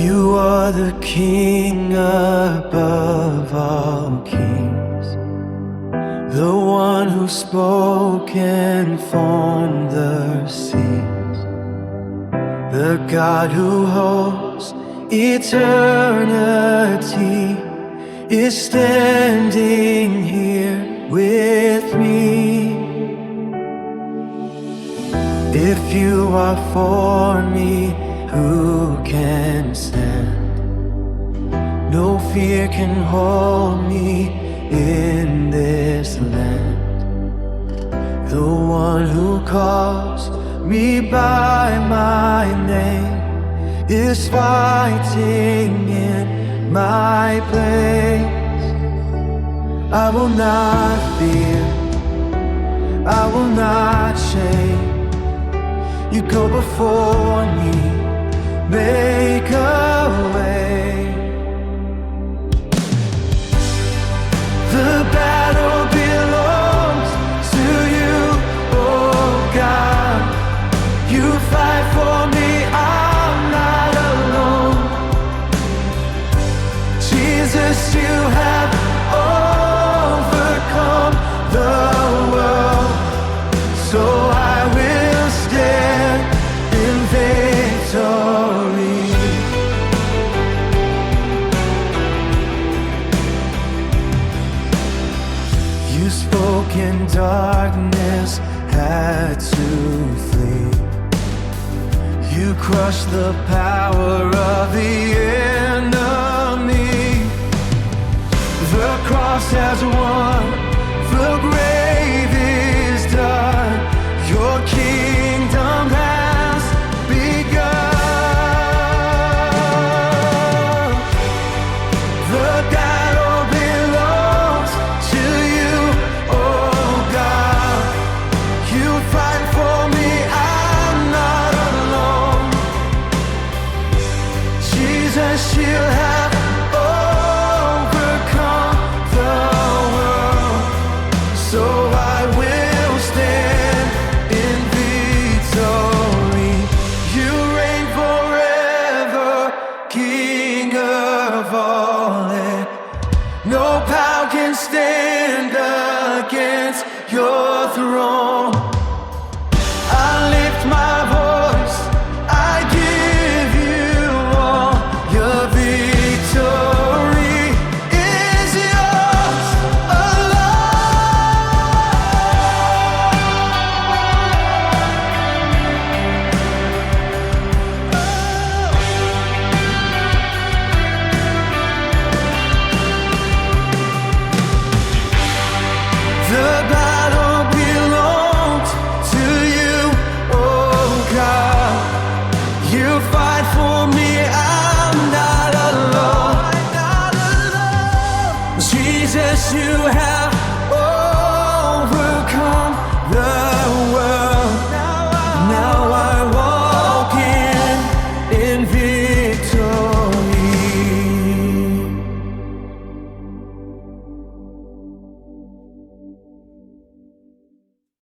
You are the King above all kings, the one who spoke and formed the seas, the God who holds eternity is standing here with me. If you are for me, who can stand? No fear can hold me in this land. The one who calls me by my name is fighting in my place. I will not fear, I will not shame. You go before me, make a way. The battle belongs to you, oh God. You fight for me, I'm not alone. Jesus, you have overcome the world, so I will stand in victory. You spoke and darkness had to flee. You crushed the power of the enemy. The cross has won, the grave is done. Your kingdom has begun. The battle belongs to you, oh God. You fight for me, I'm not alone. Jesus, you have overcome the world, so I will stand in victory. You reign forever, King of all, and no power can stand against your throne. I lift my voice, I give you all. Your victory is yours The battle belongs to you, oh God. You fight for me, I'm not alone. Jesus, you have